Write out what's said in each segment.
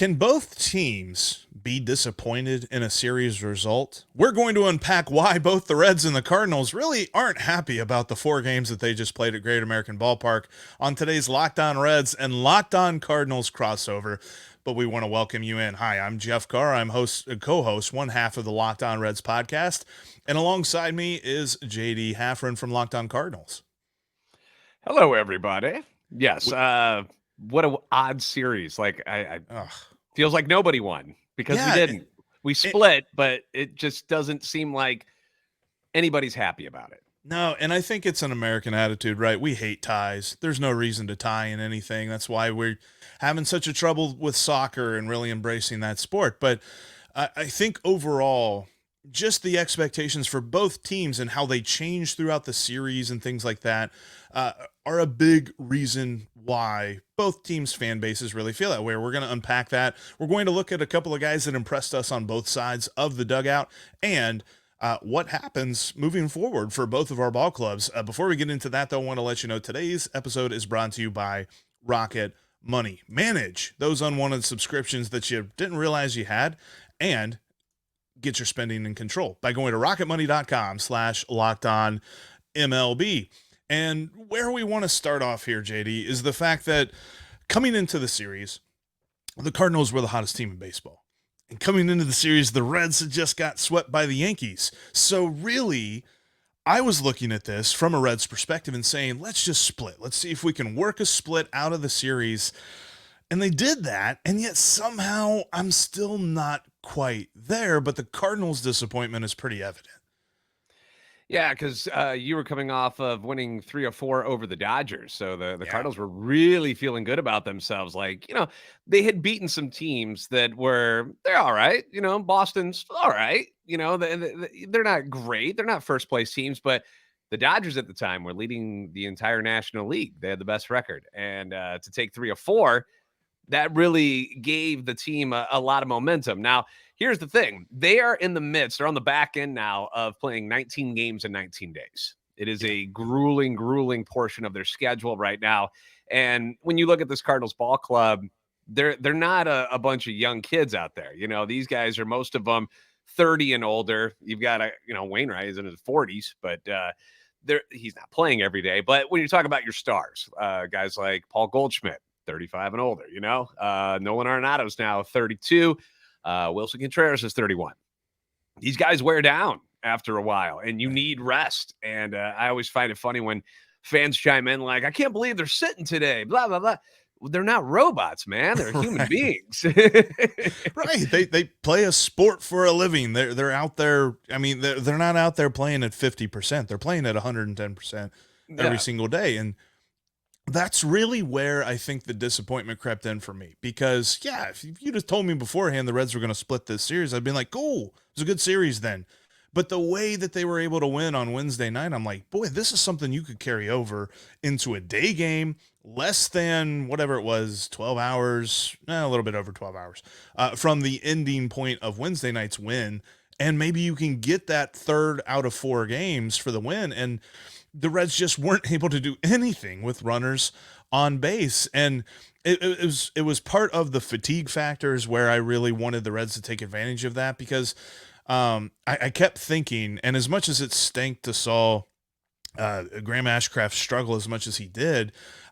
Can both teams be disappointed in a series result? We're going to unpack why both the Reds and the Cardinals really aren't happy about the 4 games that they just played at Great American Ballpark on today's Locked On Reds and Locked On Cardinals crossover. But we want to welcome you in. Hi, I'm Jeff Carr. I'm co-host, one half of the Locked On Reds podcast. And alongside me is JD Haffron from Locked On Cardinals. Hello, everybody. Yes, what an odd series. Like, I feels like nobody won because we didn't. We split, but it just doesn't seem like anybody's happy about it. No, and I think it's an American attitude, right? We hate ties. There's no reason to tie in anything. That's why we're having such a trouble with soccer and really embracing that sport. But I think overall, just the expectations for both teams and how they change throughout the series and things like that are a big reason why both teams' fan bases really feel that way. We're going to unpack that. We're going to look at a couple of guys that impressed us on both sides of the dugout and what happens moving forward for both of our ball clubs. Before we get into that, though, I want to let you know today's episode is brought to you by RocketMoney. Manage those unwanted subscriptions that you didn't realize you had and get your spending in control by going to rocketmoney.com/lockedonmlb. And where we want to start off here, JD, is the fact that coming into the series, the Cardinals were the hottest team in baseball. And coming into the series, the Reds had just got swept by the Yankees. So really, I was looking at this from a Reds perspective and saying, let's just split. Let's see if we can work a split out of the series. And they did that, and yet somehow I'm still not quite there, but the Cardinals' disappointment is pretty evident. Yeah, because you were coming off of winning 3 or 4 over the Dodgers. So the Cardinals were really feeling good about themselves. Like, they had beaten some teams that they're all right. Boston's all right. They're not great. They're not first place teams, but the Dodgers at the time were leading the entire National League. They had the best record. And to take 3 or 4, that really gave the team a lot of momentum. Now, here's the thing. They are in the midst, they're on the back end now of playing 19 games in 19 days. It is a grueling portion of their schedule right now. And when you look at this Cardinals ball club, they're not a bunch of young kids out there. These guys are, most of them, 30 and older. You've got Wainwright is in his 40s, but he's not playing every day. But when you talk about your stars, guys like Paul Goldschmidt, 35 and older, Nolan Arenado's now 32. Wilson Contreras is 31. These guys wear down after a while, and you need rest. And I always find it funny when fans chime in like, I can't believe they're sitting today, blah, blah, blah. Well, they're not robots, man. They're human beings. Right. They play a sport for a living. They're out there. I mean, they're not out there playing at 50%. They're playing at 110% every single day. And that's really where I think the disappointment crept in for me, because if you'd have told me beforehand the Reds were going to split this series, I'd been like, cool, it was a good series then. But the way that they were able to win on Wednesday night, I'm like, boy, this is something you could carry over into a day game, less than whatever it was, 12 hours, a little bit over 12 hours from the ending point of Wednesday night's win. And maybe you can get that 3rd out of 4 games for the win. And the Reds just weren't able to do anything with runners on base. And it was part of the fatigue factors where I really wanted the Reds to take advantage of that, because I kept thinking, and as much as it stank to saw Graham Ashcraft struggle as much as he did,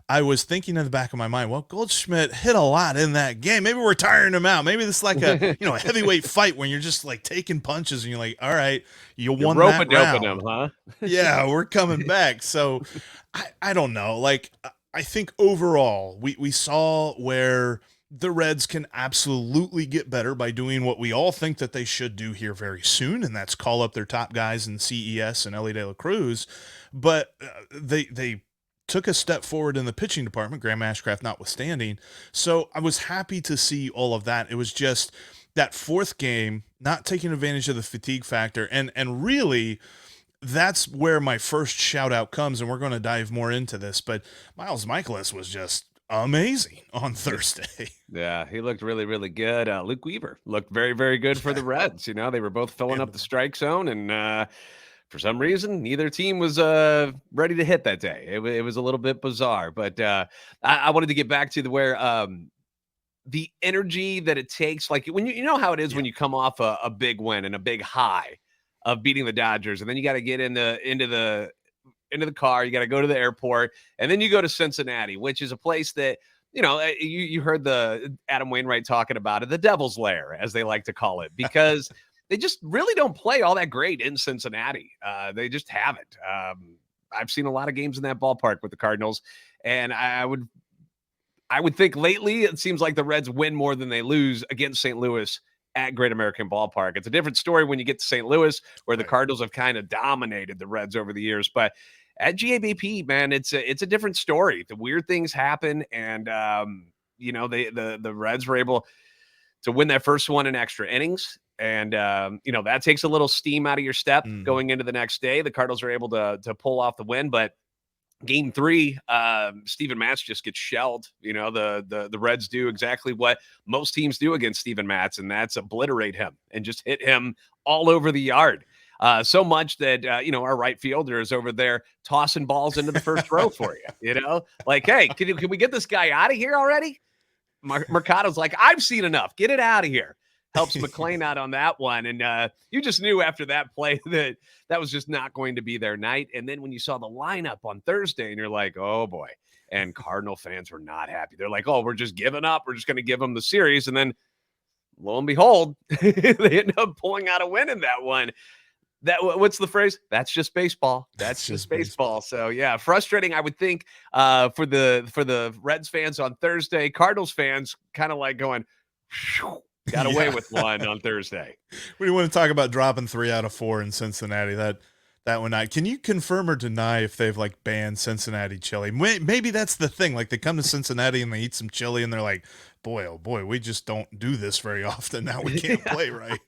I was thinking in the back of my mind, well, Goldschmidt hit a lot in that game. Maybe we're tiring him out. Maybe this is like a a heavyweight fight when you're just like taking punches and you're like, all right, you won that round. Him, huh? Yeah, we're coming back. So I don't know. Like, I think overall we saw where the Reds can absolutely get better by doing what we all think that they should do here very soon, and that's call up their top guys in CES and Ellie De La Cruz. But they took a step forward in the pitching department, Graham Ashcraft notwithstanding. So I was happy to see all of that. It was just that 4th game, not taking advantage of the fatigue factor. And really, that's where my first shout out comes. And we're going to dive more into this, but Miles Mikolas was just amazing on Thursday. Yeah, he looked really, really good. Luke Weaver looked very, very good for the Reds. They were both filling up the strike zone, and for some reason, neither team was ready to hit that day. It was a little bit bizarre, but I wanted to get back to where the energy that it takes, like when you know how it is when you come off a big win and a big high of beating the Dodgers, and then you got to get into the car, you got to go to the airport, and then you go to Cincinnati, which is a place that, you heard the Adam Wainwright talking about it, the Devil's Lair, as they like to call it, because they just really don't play all that great in Cincinnati. They just haven't. I've seen a lot of games in that ballpark with the Cardinals, and I would think lately it seems like the Reds win more than they lose against St. Louis at Great American Ballpark. It's a different story when you get to St. Louis, where the Cardinals have kind of dominated the Reds over the years. But at GABP, man, it's a different story. The weird things happen, and the Reds were able to win that first one in extra innings. And, that takes a little steam out of your step going into the next day. The Cardinals are able to pull off the win, but Game 3, Steven Matz just gets shelled. The Reds do exactly what most teams do against Steven Matz, and that's obliterate him and just hit him all over the yard. So much that, our right fielder is over there tossing balls into the first row for you, like, hey, can we get this guy out of here already? Mercado's like, I've seen enough. Get it out of here. Helps McLean out on that one. And you just knew after that play that was just not going to be their night. And then when you saw the lineup on Thursday and you're like, oh boy, and Cardinal fans were not happy. They're like, oh, we're just giving up. We're just going to give them the series. And then lo and behold, they end up pulling out a win in that one. What's the phrase? That's just baseball. That's just baseball. So yeah, frustrating, I would think, for the Reds fans on Thursday. Cardinals fans kind of like going, got away with one on Thursday. We want to talk about dropping 3 out of 4 in Cincinnati. That one night. Can you confirm or deny if they've banned Cincinnati chili? Maybe that's the thing. Like, they come to Cincinnati and they eat some chili and they're like, boy, oh boy, we just don't do this very often. Now we can't play right.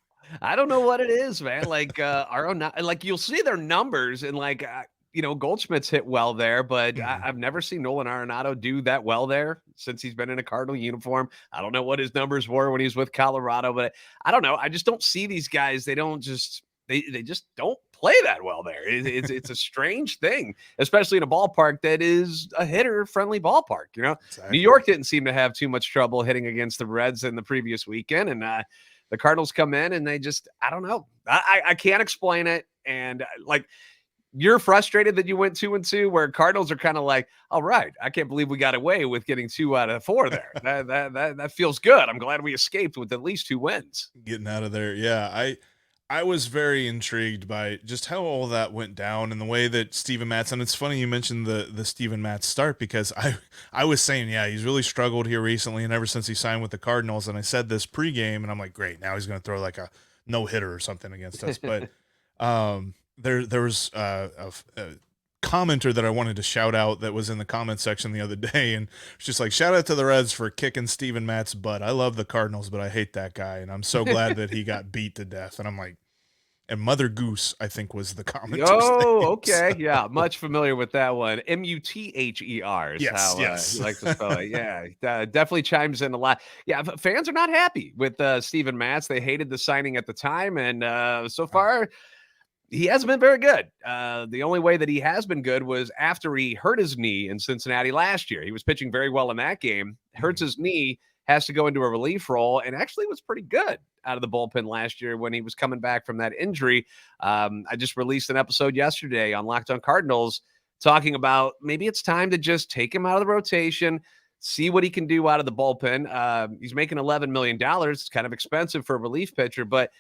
I don't know what it is, man. Like, you'll see their numbers and Goldschmidt's hit well there, but I've never seen Nolan Arenado do that well there since he's been in a Cardinal uniform. I don't know what his numbers were when he was with Colorado, but I don't know. I just don't see these guys. They don't just they just don't play that well there. It's a strange thing, especially in a ballpark that is a hitter-friendly ballpark. Exactly. New York didn't seem to have too much trouble hitting against the Reds in the previous weekend, and the Cardinals come in and they just, I don't know. I can't explain it. And you're frustrated that you went 2-2, where Cardinals are kind of like, all right, I can't believe we got away with getting 2 out of 4 there. that feels good. I'm glad we escaped with at least 2 wins. Getting out of there. Yeah. I was very intrigued by just how all that went down and the way that Steven Matz, and it's funny you mentioned the Steven Matz start, because I was saying, yeah, he's really struggled here recently and ever since he signed with the Cardinals. And I said this pregame and I'm like, great, now he's going to throw like a no-hitter or something against us. But there was a commenter that I wanted to shout out that was in the comment section the other day, and it's just like, shout out to the Reds for kicking Steven Matz's butt. I love the Cardinals, but I hate that guy, and I'm so glad that he got beat to death. And I'm like, and Mother Goose, I think, was the comment. Oh, okay. So. Yeah, much familiar with that one. Muther is yes. You like to spell it. Yeah, definitely chimes in a lot. Yeah, fans are not happy with Steven Matz. They hated the signing at the time, and so far, he hasn't been very good. The only way that he has been good was after he hurt his knee in Cincinnati last year. He was pitching very well in that game, hurts his knee, has to go into a relief role, and actually was pretty good out of the bullpen last year when he was coming back from that injury. I just released an episode yesterday on Locked On Cardinals talking about maybe it's time to just take him out of the rotation, see what he can do out of the bullpen. He's making $11 million. It's kind of expensive for a relief pitcher, but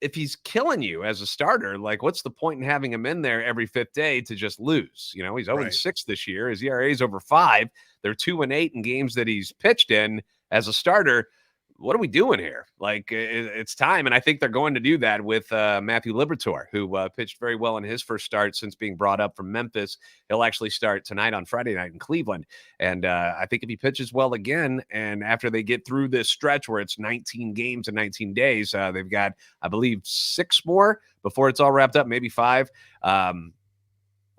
if he's killing you as a starter, like, what's the point in having him in there every 5th day to just lose? He's 0-6 this year. His ERA is over 5. They're 2-8 in games that he's pitched in as a starter. What are we doing here? Like, it's time. And I think they're going to do that with Matthew Liberatore, who pitched very well in his first start since being brought up from Memphis. He'll actually start tonight on Friday night in Cleveland. And I think if he pitches well again, and after they get through this stretch where it's 19 games in 19 days, they've got, I believe, 6 more before it's all wrapped up, maybe 5.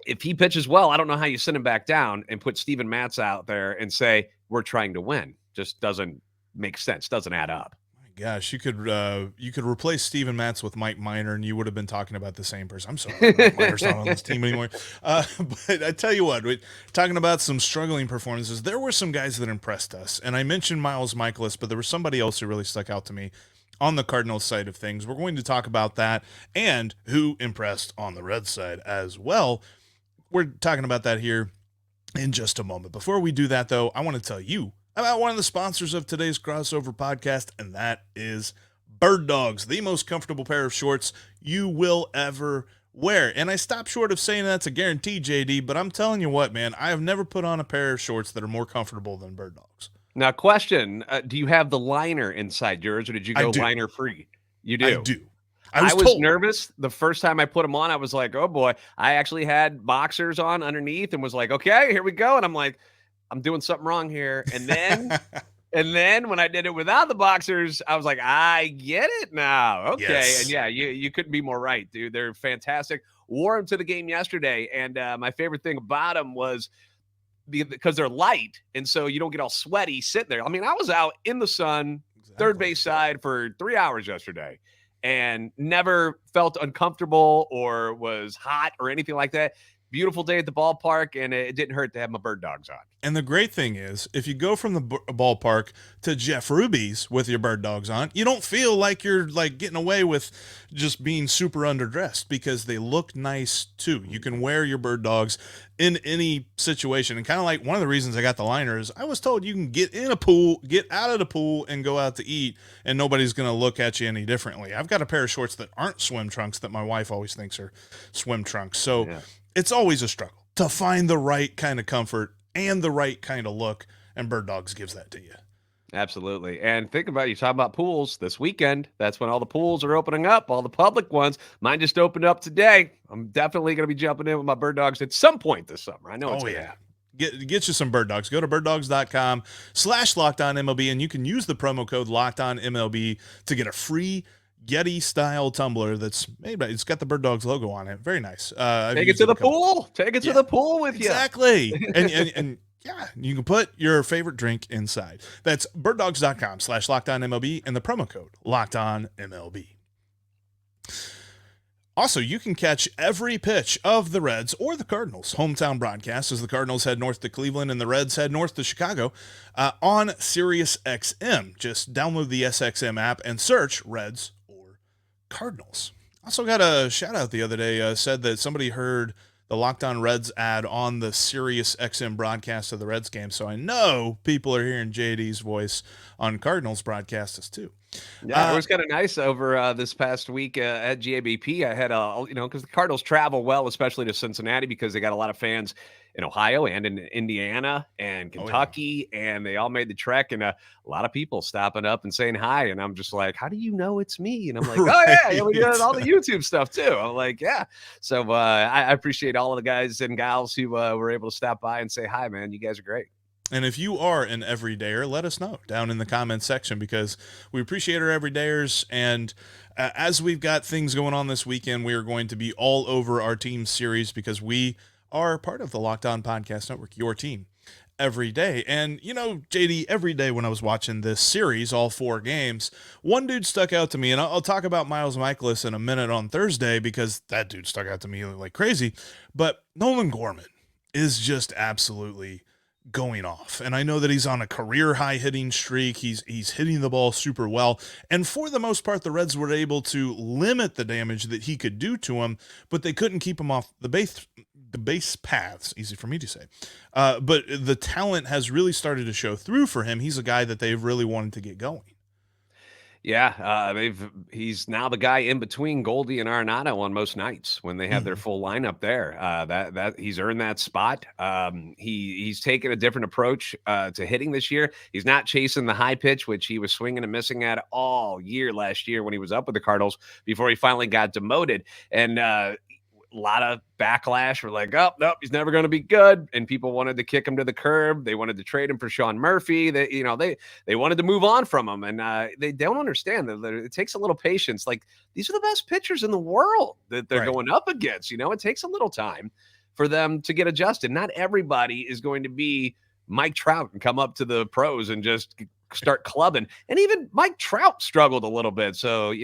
If he pitches well, I don't know how you send him back down and put Steven Matz out there and say, we're trying to win. Just doesn't make sense. Doesn't add up. My gosh, you could replace Steven Matz with Mike Minor, and you would have been talking about the same person. I'm sorry, Mike Minor's not on this team anymore. But I tell you what, talking about some struggling performances, there were some guys that impressed us, and I mentioned Miles Mikolas, but there was somebody else who really stuck out to me on the Cardinals side of things. We're going to talk about that and who impressed on the Reds side as well. We're talking about that here in just a moment. Before we do that, though, I want to tell you about one of the sponsors of today's crossover podcast, and that is Birddogs, the most comfortable pair of shorts you will ever wear. And I stop short of saying that's a guarantee, JD, but I'm telling you what, man, I have never put on a pair of shorts that are more comfortable than Birddogs. Now, question, do you have the liner inside yours, or did you go liner free? You do? I do. I was nervous the first time I put them on. I was like, oh boy. I actually had boxers on underneath and was like, okay, here we go. And I'm like, I'm doing something wrong here. And then when I did it without the boxers, I was like, I get it now. Okay. Yes. And yeah, you couldn't be more right, dude. They're fantastic. Wore them to the game yesterday. And my favorite thing about them was because they're light. And so you don't get all sweaty sitting there. I mean, I was out in the sun, third base side for 3 hours yesterday and never felt uncomfortable or was hot or anything like that. Beautiful day at the ballpark, and it didn't hurt to have my Birddogs on. And the great thing is, if you go from the ballpark to Jeff Ruby's with your Birddogs on, you don't feel like you're like getting away with just being super underdressed because they look nice too. You can wear your Birddogs in any situation. And kind of like one of the reasons I got the liner is I was told you can get in a pool, get out of the pool, and go out to eat, and nobody's going to look at you any differently. I've got a pair of shorts that aren't swim trunks that my wife always thinks are swim trunks. So it's always a struggle to find the right kind of comfort and the right kind of look, and Birddogs gives that to you. Absolutely. And think about it, you talk about pools this weekend. That's when all the pools are opening up, all the public ones. Mine just opened up today. I'm definitely going to be jumping in with my Birddogs at some point this summer. I know it's going to happen. Get you some Birddogs. Go to birddogs.com/LockedOnMLB, and you can use the promo code LockedOnMLB to get a free Yeti style tumbler that's made by, it's got the Birddogs logo on it. Very nice. Take it to the pool. Take it to the pool with you. Exactly. and yeah, you can put your favorite drink inside. That's birddogs.com/LockedOnMLB and the promo code LockedOnMLB. Also, you can catch every pitch of the Reds or the Cardinals' hometown broadcast as the Cardinals head north to Cleveland and the Reds head north to Chicago on SiriusXM. Just download the SXM app and search Reds or Cardinals. Also got a shout out the other day, said that somebody heard the Locked On Reds ad on the SiriusXM broadcast of the Reds game. So I know people are hearing JD's voice on Cardinals broadcasts too. Yeah, it was kind of nice over this past week at GABP. I had because the Cardinals travel well, especially to Cincinnati, because they got a lot of fans in Ohio and in Indiana and Kentucky, and they all made the trek, and a lot of people stopping up and saying hi. And I'm just like, how do you know it's me? And I'm like, oh yeah, we did all the YouTube stuff too. I'm like, yeah. So I appreciate all of the guys and gals who were able to stop by and say hi, man. You guys are great. And if you are an everydayer, let us know down in the comments section, because we appreciate our everydayers. And as we've got things going on this weekend, we are going to be all over our team series because we are part of the Locked On Podcast Network, your team every day. And, JD, every day when I was watching this series, all 4 games, one dude stuck out to me, and I'll talk about Miles Mikolas in a minute on Thursday because that dude stuck out to me like crazy. But Nolan Gorman is just absolutely going off. And I know that he's on a career high hitting streak. He's hitting the ball super well. And for the most part, the Reds were able to limit the damage that he could do to him, but they couldn't keep him off the base paths. Easy for me to say. But the talent has really started to show through for him. He's a guy that they've really wanted to get going. Yeah, he's now the guy in between Goldie and Arenado on most nights when they have their full lineup there. That he's earned that spot. He's taken a different approach to hitting this year. He's not chasing the high pitch, which he was swinging and missing at all year last year when he was up with the Cardinals before he finally got demoted. And a lot of backlash. We're like, oh, nope, he's never going to be good. And people wanted to kick him to the curb. They wanted to trade him for Sean Murphy. They wanted to move on from him. And they don't understand that it takes a little patience. Like, these are the best pitchers in the world that they're going up against. It takes a little time for them to get adjusted. Not everybody is going to be Mike Trout and come up to the pros and just start clubbing. And even Mike Trout struggled a little bit. So,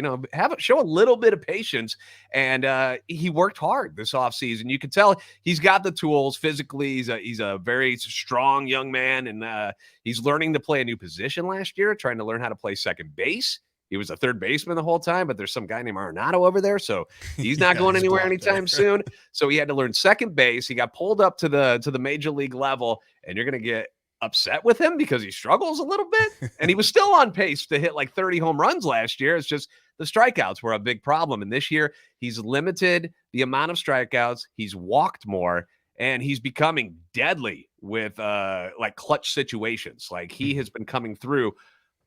show a little bit of patience. And he worked hard this offseason. You can tell he's got the tools physically. He's a very strong young man. And he's learning to play a new position last year, trying to learn how to play second base. He was a third baseman the whole time, but there's some guy named Arenado over there. So he's not going anywhere anytime soon. So he had to learn second base. He got pulled up to the major league level, and you're going to get upset with him because he struggles a little bit. And he was still on pace to hit like 30 home runs last year. It's just the strikeouts were a big problem. And this year he's limited the amount of strikeouts. He's walked more, and he's becoming deadly with like clutch situations. Like he has been coming through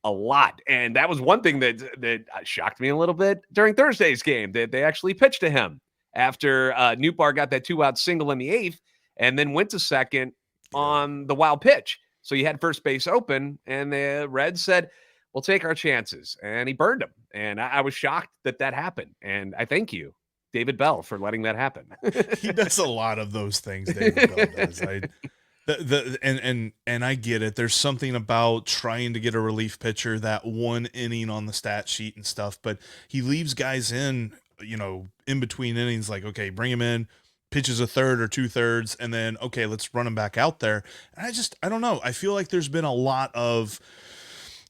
a lot. And that was one thing that shocked me a little bit during Thursday's game, that they actually pitched to him after Nootbaar got that 2-out single in the 8th and then went to second on the wild pitch. So you had first base open, and the Reds said, we'll take our chances. And he burned him. And I was shocked that happened. And I thank you, David Bell, for letting that happen. He does a lot of those things, David Bell does. And I get it. There's something about trying to get a relief pitcher that one inning on the stat sheet and stuff, but he leaves guys in between innings, like, okay, bring him in, pitches a third or 2/3, and then, okay, let's run him back out there. And I don't know. I feel like there's been a lot of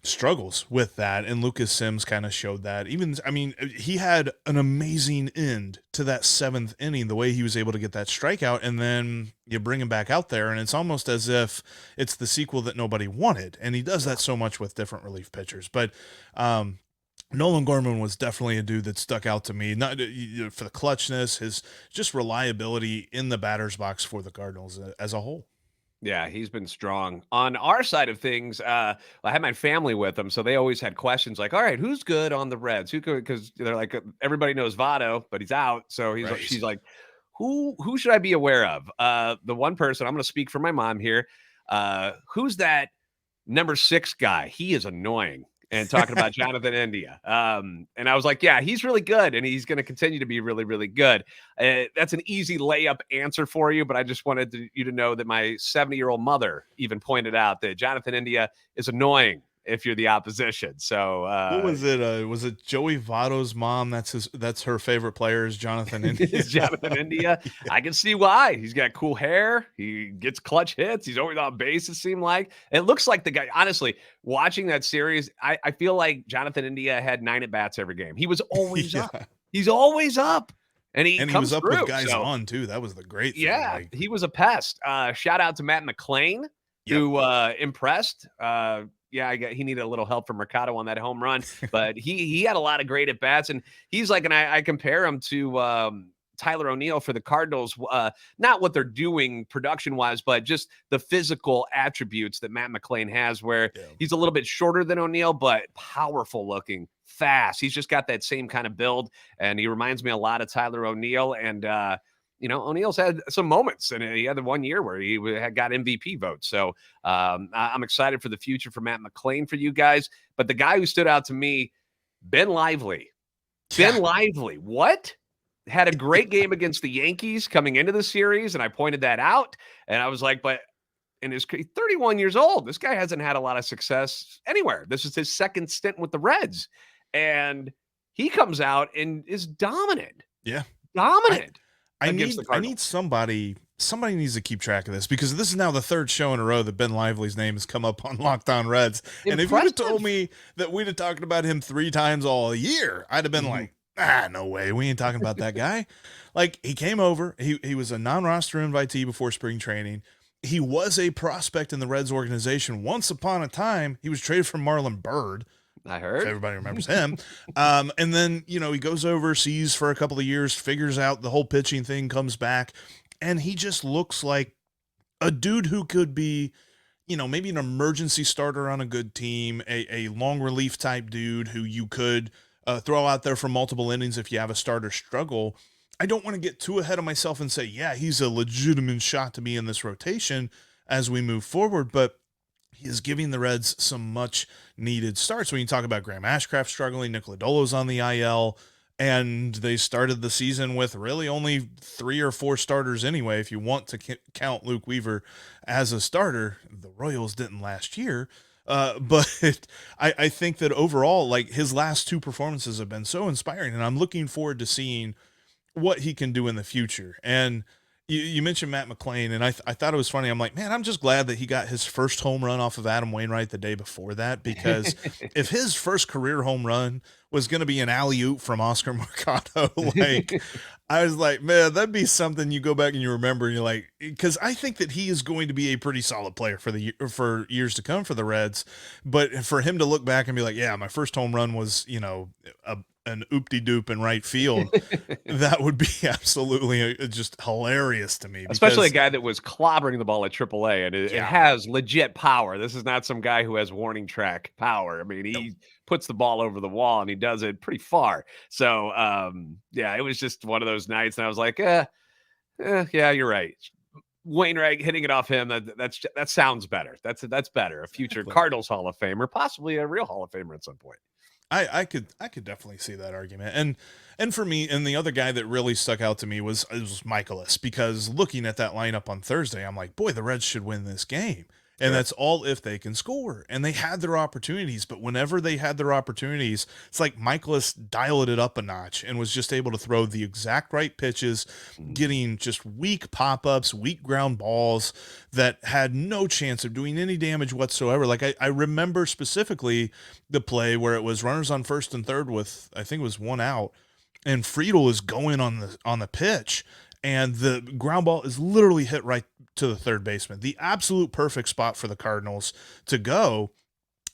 struggles with that, and Lucas Sims kind of showed that. He had an amazing end to that 7th inning, the way he was able to get that strikeout, and then you bring him back out there, and it's almost as if it's the sequel that nobody wanted, and he does that so much with different relief pitchers. But Nolan Gorman was definitely a dude that stuck out to me, not for the clutchness, his just reliability in the batter's box for the Cardinals as a whole. Yeah, he's been strong. On our side of things, I had my family with them, so they always had questions like, all right, who's good on the Reds? Who could, because they're like, everybody knows Votto, but he's out. So she's like, who should I be aware of? The one person, I'm going to speak for my mom here. Who's that number 6 guy? He is annoying. And talking about Jonathan India. And I was like, yeah, he's really good. And he's going to continue to be really, really good. That's an easy layup answer for you. But I just wanted you to know that my 70-year-old mother even pointed out that Jonathan India is annoying if you're the opposition. So what was it? Was it Joey Votto's mom? That's her favorite player is Jonathan India. Jonathan India. Yeah. I can see why. He's got cool hair. He gets clutch hits. He's always on base, it seemed like. It looks like the guy, honestly, watching that series, I feel like Jonathan India had 9 at-bats every game. He was always up. He's always up. And he was up with guys on, too. That was the great thing. Yeah, he was a pest. Shout out to Matt McClain, who impressed. He needed a little help from Mercado on that home run, but he had a lot of great at-bats, and he's like, and I compare him to Tyler O'Neill for the Cardinals, not what they're doing production-wise, but just the physical attributes that Matt McClain has, where he's a little bit shorter than O'Neill, but powerful-looking, fast. He's just got that same kind of build, and he reminds me a lot of Tyler O'Neill, and O'Neill's had some moments, and he had the one year where he had got MVP votes. So I'm excited for the future for Matt McClain for you guys. But the guy who stood out to me, Ben Lively. Ben Lively, what? Had a great game against the Yankees coming into the series, and I pointed that out. And I was like, but he's 31 years old. This guy hasn't had a lot of success anywhere. This is his 2nd stint with the Reds. And he comes out and is dominant. Yeah. Dominant. I need somebody needs to keep track of this, because this is now the 3rd show in a row that Ben Lively's name has come up on Locked On Reds. And if you'd have told me that we'd have talked about him 3 times all year, I'd have been like, no way. We ain't talking about that guy. Like, he came over. He was a non-roster invitee before spring training. He was a prospect in the Reds organization. Once upon a time, he was traded from Marlon Byrd. I heard. If everybody remembers him. And then, he goes overseas for a couple of years, figures out the whole pitching thing, comes back, and he just looks like a dude who could be, maybe an emergency starter on a good team, a long relief type dude who you could throw out there for multiple innings if you have a starter struggle. I don't want to get too ahead of myself and say, yeah, he's a legitimate shot to be in this rotation as we move forward, but he is giving the Reds some much needed starts. When you talk about Graham Ashcraft struggling, Nick Lodolo's on the IL, and they started the season with really only 3 or 4 starters anyway. If you want to count Luke Weaver as a starter, the Royals didn't last year. But I think that overall, like his last two performances have been so inspiring, and I'm looking forward to seeing what he can do in the future. And you mentioned Matt McLain, and I thought it was funny. I'm like, man, I'm just glad that he got his first home run off of Adam Wainwright the day before that, because if his first career home run was going to be an alley-oop from Oscar Mercado, like I was like, man, that'd be something you go back and you remember, and you're like, because I think that he is going to be a pretty solid player for years to come for the Reds, but for him to look back and be like, yeah, my first home run was, an oopty-doop in right field, that would be absolutely just hilarious to me. Especially a Because guy that was clobbering the ball at AAA, and it yeah, has legit power. This is not some guy who has warning track power. I mean, nope. he puts the ball over the wall, and he does it pretty far. So, yeah, it was just one of those nights, and I was like, yeah, you're right. Wainwright hitting it off him, that sounds better. That's better. A future Exactly. Cardinals Hall of Famer, possibly a real Hall of Famer at some point. I could definitely see that argument. And for me, and the other guy that really stuck out to me was Mikolas, because looking at that lineup on Thursday, I'm like, boy, the Reds should win this game. And Sure. that's all if they can score. And they had their opportunities, but whenever they had their opportunities, it's like Mikolas dialed it up a notch and was just able to throw the exact right pitches, Mm. getting just weak pop-ups, weak ground balls that had no chance of doing any damage whatsoever. Like I remember specifically the play where it was runners on first and third with, I think it was one out, and Friedel is going on the pitch, and the ground ball is literally hit right to the third baseman. The absolute perfect spot for the Cardinals to go.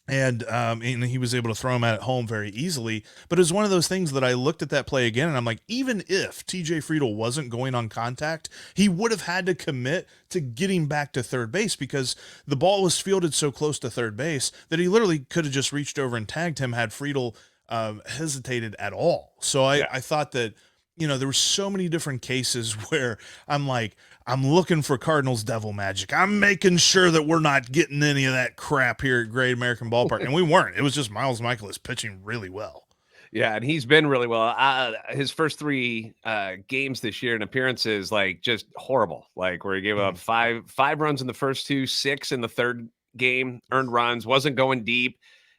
And he was able to throw him at home very easily. But it was one of those things that I looked at that play again, and I'm like, even if TJ Friedel wasn't going on contact, he would have had to commit to getting back to third base, because the ball was fielded so close to third base that he literally could have just reached over and tagged him had Friedel hesitated at all. So Yeah. I thought that, there were so many different cases where I'm like, I'm looking for Cardinals devil magic. I'm making sure that we're not getting any of that crap here at Great American Ballpark. And we weren't. It was just Miles Mikolas pitching really well. Yeah, and he's been really well. His first three games this year and appearances, like just horrible. Like where he gave up Mhm. five runs in the first two, 6 in the third game, earned runs, wasn't going deep,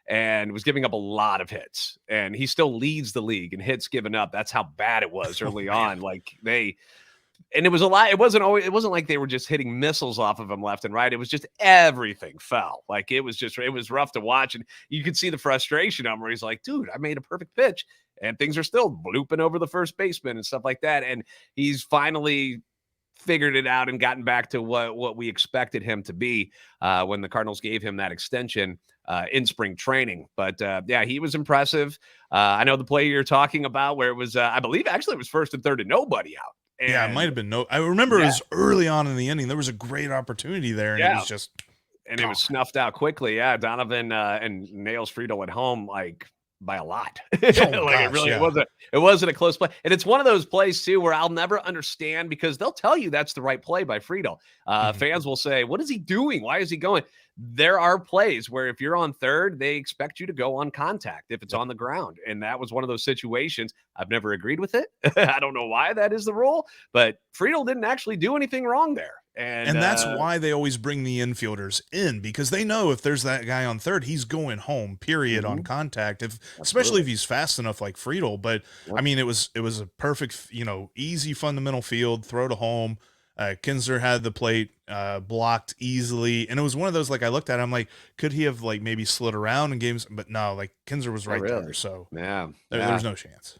and was giving up a lot of hits. And he still leads the league in hits given up. That's how bad it was Oh, early man. on. Like and it was a lot. It wasn't like they were just hitting missiles off of him left and right. It was just everything fell. Like it was rough to watch. And you could see the frustration on where he's like, dude, I made a perfect pitch and things are still blooping over the first baseman and stuff like that. And he's finally figured it out and gotten back to what we expected him to be when the Cardinals gave him that extension in spring training. But yeah, he was impressive. I know the play you're talking about where it was, I believe actually it was first and third and nobody out. Yeah, it might And have been no. I remember it yeah, was early on in the inning. There was a great opportunity there, and it yeah, was just and it gone. was snuffed out quickly. Yeah, Donovan and nails Friedel at home like by a lot. Like Oh gosh, it yeah. wasn't a close play. And it's one of those plays too where I'll never understand because they'll tell you that's the right play by Friedel. Mhm. Fans will say, "What is he doing? Why is he going?" There are plays where if you're on third, they expect you to go on contact if it's Yep. on the ground. And that was one of those situations. I've never agreed with it. I don't know why that is the rule, but Friedel didn't actually do anything wrong there. And And that's why they always bring the infielders in, because they know if there's that guy on third, he's going home, period, on mhm, contact. Especially absolutely. if he's fast enough like Friedel. But I Yep. mean, it was a perfect, easy fundamental field, throw to home. Kinsler had the plate blocked easily. And it was one of those, like I looked at it, I'm like, could he have like maybe slid around in games? But no, like Kinsler was Oh, right there. really? So Yeah, there's yeah. no chance.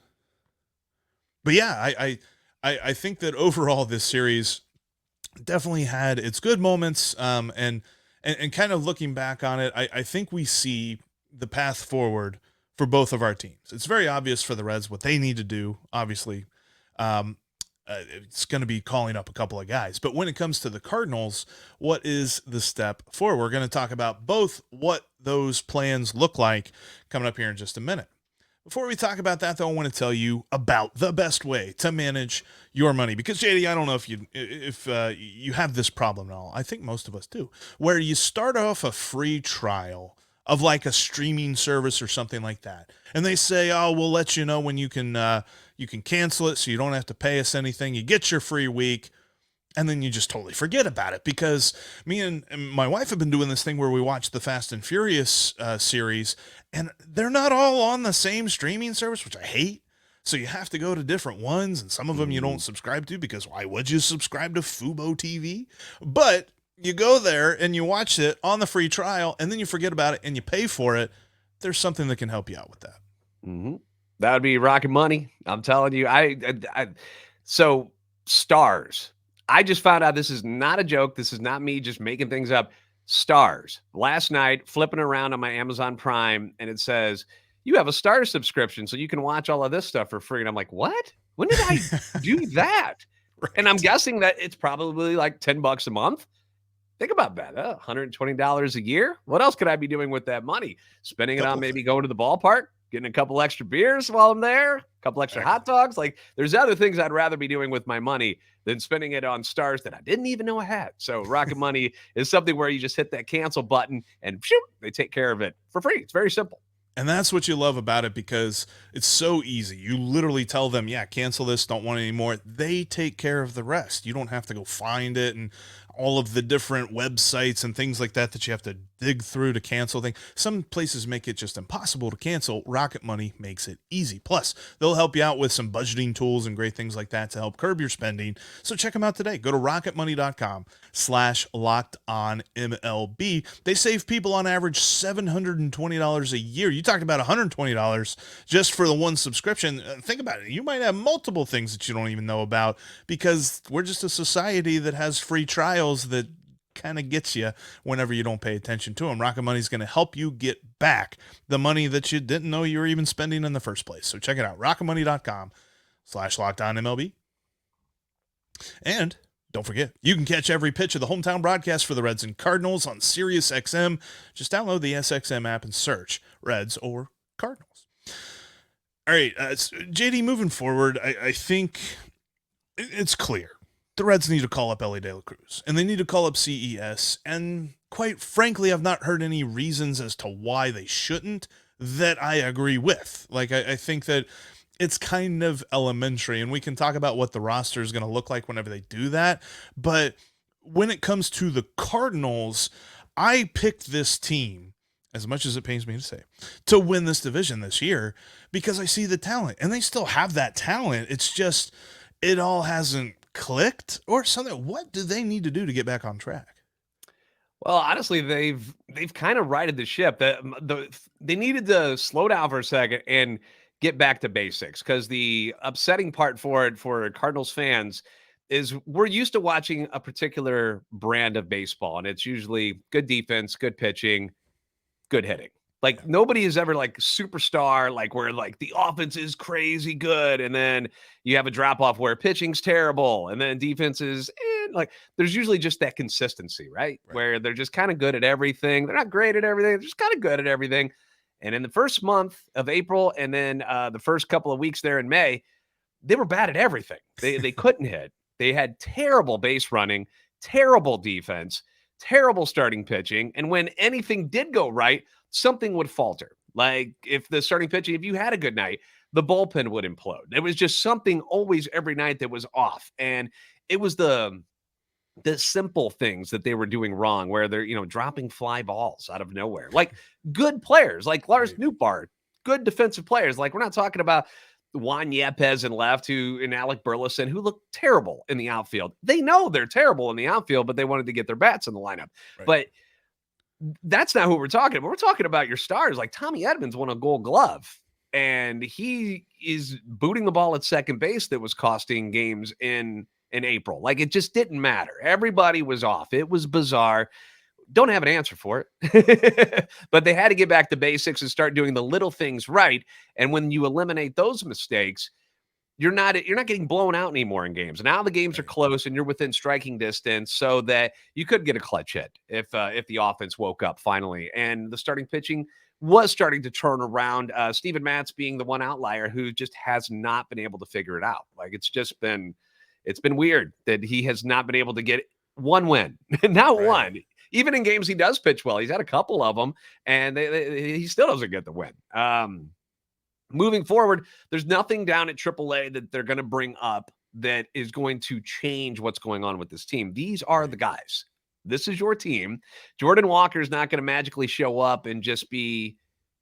But yeah, I think that overall this series definitely had its good moments. And kind of looking back on it, I think we see the path forward for both of our teams. It's very obvious for the Reds what they need to do. Obviously, um, it's going to be calling up a couple of guys. But when it comes to the Cardinals, what is the step forward? We're going to talk about both what those plans look like coming up here in just a minute. Before we talk about that, though, I want to tell you about the best way to manage your money. Because JD, I don't know if you have this problem at all. I think most of us do, where you start off a free trial of like a streaming service or something like that, and they say, "Oh, we'll let you know when you can cancel it, so you don't have to pay us anything. You get your free week." And then you just totally forget about it, because me and my wife have been doing this thing where we watch the Fast and Furious series, and they're not all on the same streaming service, which I hate. So you have to go to different ones, and some of them you don't subscribe to, because why would you subscribe to Fubo TV? But you go there and you watch it on the free trial, and then you forget about it and you pay for it. There's something that can help you out with that. Mm-hmm. That would be RocketMoney. I'm telling you. So stars. I just found out this is not a joke. This is not me just making things up. Stars. Last night, flipping around on my Amazon Prime, and it says, you have a Star subscription, so you can watch all of this stuff for free. And I'm like, what? When did I do that? Right. And I'm guessing that it's probably like $10 a month. Think about that. $120 a year. What else could I be doing with that money? Spending it on maybe going to the ballpark, getting a couple extra beers while I'm there, a couple extra hot dogs. Like, there's other things I'd rather be doing with my money than spending it on stars that I didn't even know I had. So RocketMoney is something where you just hit that cancel button and shoot, they take care of it for free. It's very simple. And that's what you love about it, because it's so easy. You literally tell them, yeah, cancel this, don't want it anymore. They take care of the rest. You don't have to go find it and all of the different websites and things like that you have to dig through to cancel things. Some places make it just impossible to cancel. RocketMoney makes it easy. Plus, they'll help you out with some budgeting tools and great things like that to help curb your spending. So check them out today. Go to rocketmoney.com/lockedonmlb. They save people on average $720 a year. You talked about $120 just for the one subscription. Think about it. You might have multiple things that you don't even know about, because we're just a society that has free trials that kind of gets you whenever you don't pay attention to them. RocketMoney is going to help you get back the money that you didn't know you were even spending in the first place. So check it out. rocketmoney.com/lockedonmlb. And don't forget, you can catch every pitch of the hometown broadcast for the Reds and Cardinals on Sirius XM. Just download the SXM app and search Reds or Cardinals. All right, JD, moving forward, I think it's clear. The Reds need to call up Ellie De La Cruz, and they need to call up CES, and quite frankly, I've not heard any reasons as to why they shouldn't that I agree with. Like, I think that it's kind of elementary, and we can talk about what the roster is going to look like whenever they do that, but when it comes to the Cardinals, I picked this team, as much as it pains me to say, to win this division this year, because I see the talent, and they still have that talent. It's just, it all hasn't clicked or something. What do they need to do to get back on track? Well, honestly, they've kind of righted the ship. They needed to slow down for a second and get back to basics, because the upsetting part for Cardinals fans is we're used to watching a particular brand of baseball, and it's usually good defense, good pitching, good hitting. Like, nobody is ever like superstar, like where like the offense is crazy good, and then you have a drop off where pitching's terrible, and then defense is like, there's usually just that consistency, right? Where they're just kind of good at everything. They're not great at everything. They're just kind of good at everything. And in the first month of April, and then the first couple of weeks there in May, they were bad at everything. They couldn't hit. They had terrible base running, terrible defense, terrible starting pitching, and when anything did go right, something would falter. Like, if the starting pitching, if you had a good night, the bullpen would implode. There was just something always every night that was off. And it was the simple things that they were doing wrong, where they're, dropping fly balls out of nowhere. Like, good players, like Lars Nootbaar, good defensive players. Like, we're not talking about Juan Yepes in left and Alec Burleson, who look terrible in the outfield. They know they're terrible in the outfield, but they wanted to get their bats in the lineup. Right. But that's not who we're talking about. We're talking about your stars. Like, Tommy Edmonds won a Gold Glove, and he is booting the ball at second base that was costing games in April. Like, it just didn't matter. Everybody was off. It was bizarre. Don't have an answer for it, but they had to get back to basics and start doing the little things right. And when you eliminate those mistakes, you're not getting blown out anymore in games. Now the games are close and you're within striking distance, so that you could get a clutch hit if the offense woke up finally. And the starting pitching was starting to turn around. Steven Matz being the one outlier who just has not been able to figure it out. Like, it's been weird that he has not been able to get one win, not one. Even in games he does pitch well, he's had a couple of them, and he still doesn't get the win. Moving forward, there's nothing down at AAA that they're going to bring up that is going to change what's going on with this team. These are the guys. This is your team. Jordan Walker is not going to magically show up and just be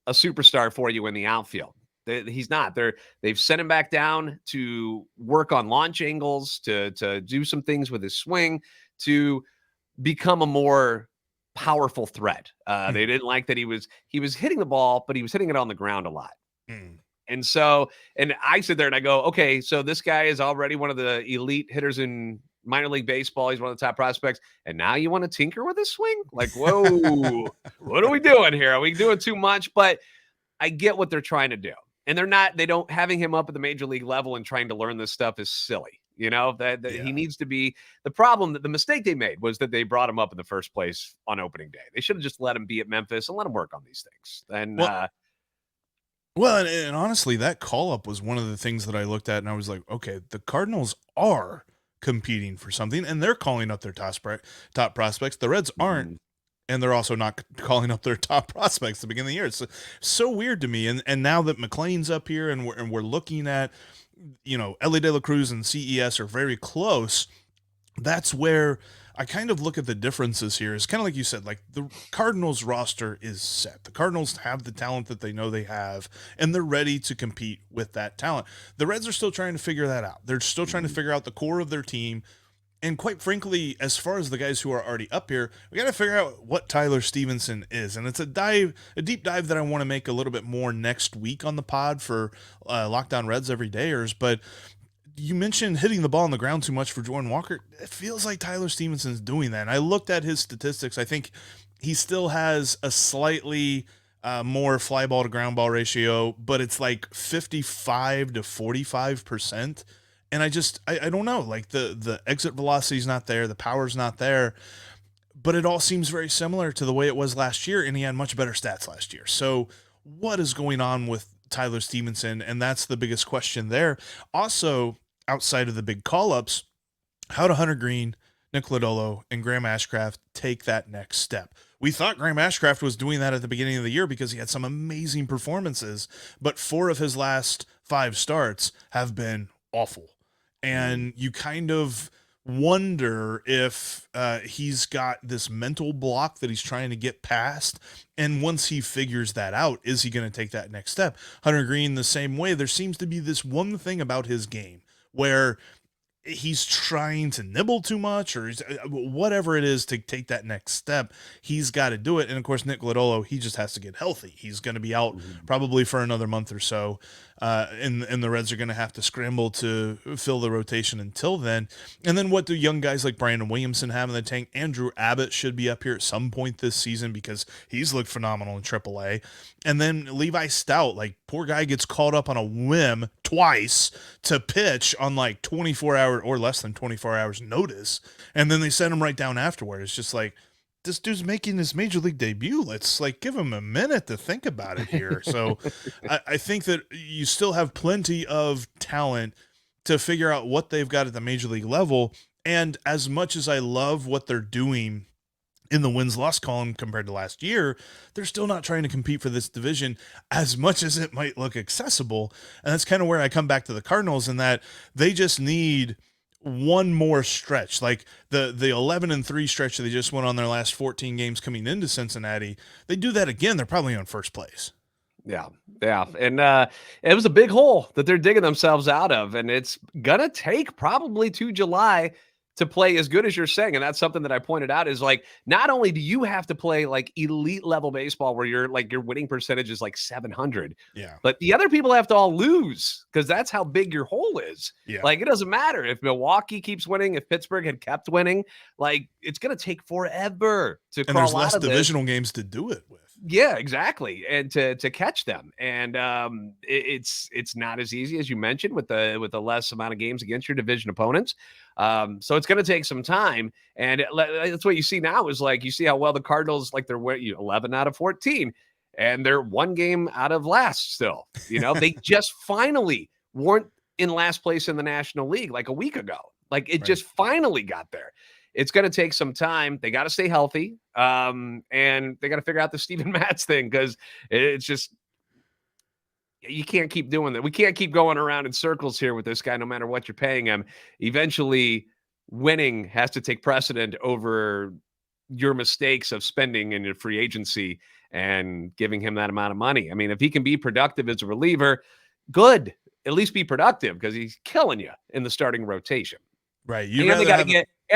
a superstar for you in the outfield. He's not. They've sent him back down to work on launch angles, to do some things with his swing, to become a more powerful threat. They didn't like that he was hitting the ball, but he was hitting it on the ground a lot. And so, and I sit there and I go, okay, so this guy is already one of the elite hitters in minor league baseball. He's one of the top prospects. And now you want to tinker with his swing? Like, whoa, what are we doing here? Are we doing too much? But I get what they're trying to do. And having him up at the major league level and trying to learn this stuff is silly. That he needs to be. The mistake they made was that they brought him up in the first place on opening day. They should have just let him be at Memphis and let him work on these things. And and honestly, that call up was one of the things that I looked at and I was like, okay, the Cardinals are competing for something and they're calling up their top prospects. The Reds aren't. And they're also not calling up their top prospects at the beginning of the year. It's so weird to me. And now that McLean's up here and we're looking at, Ellie De La Cruz and CES are very close. That's where I kind of look at the differences here. It's kind of like you said, like the Cardinals roster is set. The Cardinals have the talent that they know they have, and they're ready to compete with that talent. The Reds are still trying to figure that out. They're still trying to figure out the core of their team. And quite frankly, as far as the guys who are already up here, we got to figure out what Tyler Stevenson is. And it's a deep dive that I want to make a little bit more next week on the pod for Lockdown Reds Everydayers. But you mentioned hitting the ball on the ground too much for Jordan Walker. It feels like Tyler Stevenson's doing that. And I looked at his statistics. I think he still has a slightly more fly ball to ground ball ratio, but it's like 55 to 45%. And I don't know, like the exit velocity is not there. The power's not there, but it all seems very similar to the way it was last year. And he had much better stats last year. So what is going on with Tyler Stevenson? And that's the biggest question there. Also, outside of the big call-ups, how do Hunter Green, Nick Lodolo, and Graham Ashcraft take that next step? We thought Graham Ashcraft was doing that at the beginning of the year because he had some amazing performances, but 4 of his last 5 starts have been awful. And you kind of wonder if he's got this mental block that he's trying to get past. And once he figures that out, is he going to take that next step? Hunter Green, the same way. There seems to be this one thing about his game where he's trying to nibble too much or whatever it is to take that next step. He's got to do it. And of course, Nick Lodolo, he just has to get healthy. He's going to be out probably for another month or so. And the Reds are going to have to scramble to fill the rotation until then. And then what do young guys like Brandon Williamson have in the tank? Andrew Abbott should be up here at some point this season because he's looked phenomenal in AAA. And then Levi Stout, like poor guy gets called up on a whim twice to pitch on like 24 hours or less than 24 hours notice. And then they send him right down afterward. It's just like, this dude's making his major league debut. Let's like give him a minute to think about it here. So I think that you still have plenty of talent to figure out what they've got at the major league level. And as much as I love what they're doing in the wins-loss column compared to last year, they're still not trying to compete for this division as much as it might look accessible. And that's kind of where I come back to the Cardinals in that they just need one more stretch, like the 11-3 stretch that they just went on their last 14 games coming into Cincinnati. They do that again, they're probably on first place. Yeah. And it was a big hole that they're digging themselves out of, and it's gonna take probably to July to play as good as you're saying. And that's something that I pointed out is like, not only do you have to play like elite level baseball where your winning percentage is like 700, but the other people have to all lose because that's how big your hole is. Like, it doesn't matter if Milwaukee keeps winning, if Pittsburgh had kept winning, like it's going to take forever to crawl out of this. And there's less divisional games to do it with. Yeah, exactly. And to catch them. And it's not as easy as you mentioned with the less amount of games against your division opponents. So it's going to take some time. And that's what you see now is like, you see how well the Cardinals, like they're 11 out of 14 and they're 1 game out of last still, they just finally weren't in last place in the National League like a week ago. Like it just finally got there. It's going to take some time. They got to stay healthy. And they got to figure out the Steven Matz thing because it's just you can't keep doing that. We can't keep going around in circles here with this guy, no matter what you're paying him. Eventually, winning has to take precedent over your mistakes of spending in your free agency and giving him that amount of money. I mean, if he can be productive as a reliever, good. At least be productive because he's killing you in the starting rotation. Right. And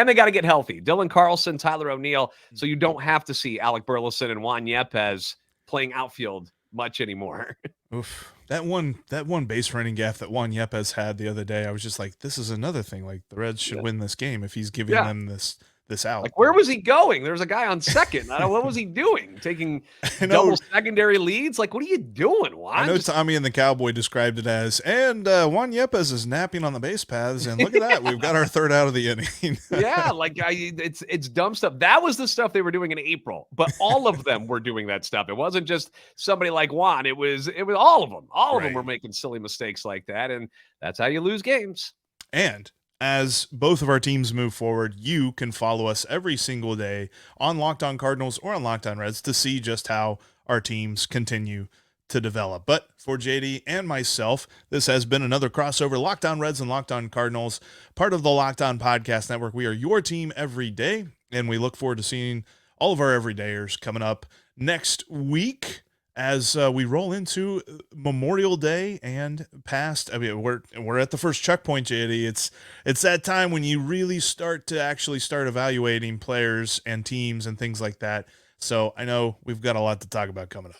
they got to get healthy. Dylan Carlson, Tyler O'Neill, so you don't have to see Alec Burleson and Juan Yepes playing outfield much anymore. Oof. That one base running gaff that Juan Yepes had the other day, I was just like, this is another thing. Like the Reds should win this game if he's giving them this out. Like, where was he going? There's a guy on second. What was he doing? Taking double secondary leads? Like, what are you doing, Juan? I know Tommy and the Cowboy described it as, and Juan Yepes is napping on the base paths, and look at that. We've got our third out of the inning. Yeah, like it's dumb stuff. That was the stuff they were doing in April, but all of them were doing that stuff. It wasn't just somebody like Juan. It was all of them. All of them were making silly mistakes like that, and that's how you lose games. And as both of our teams move forward, you can follow us every single day on Locked On Cardinals or on Locked On Reds to see just how our teams continue to develop. But for JD and myself, this has been another crossover, Locked On Reds and Locked On Cardinals, part of the Locked On Podcast Network. We are your team every day, and we look forward to seeing all of our everydayers coming up next week as we roll into Memorial Day and past. I mean, we're at the first checkpoint, JD. It's that time when you really start evaluating players and teams and things like that. So I know we've got a lot to talk about coming up.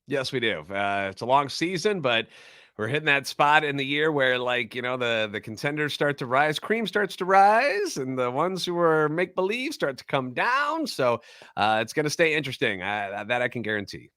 Yes, we do. It's a long season, but we're hitting that spot in the year where, like, the contenders start to rise, cream starts to rise, and the ones who are make-believe start to come down. So it's going to stay interesting. That I can guarantee.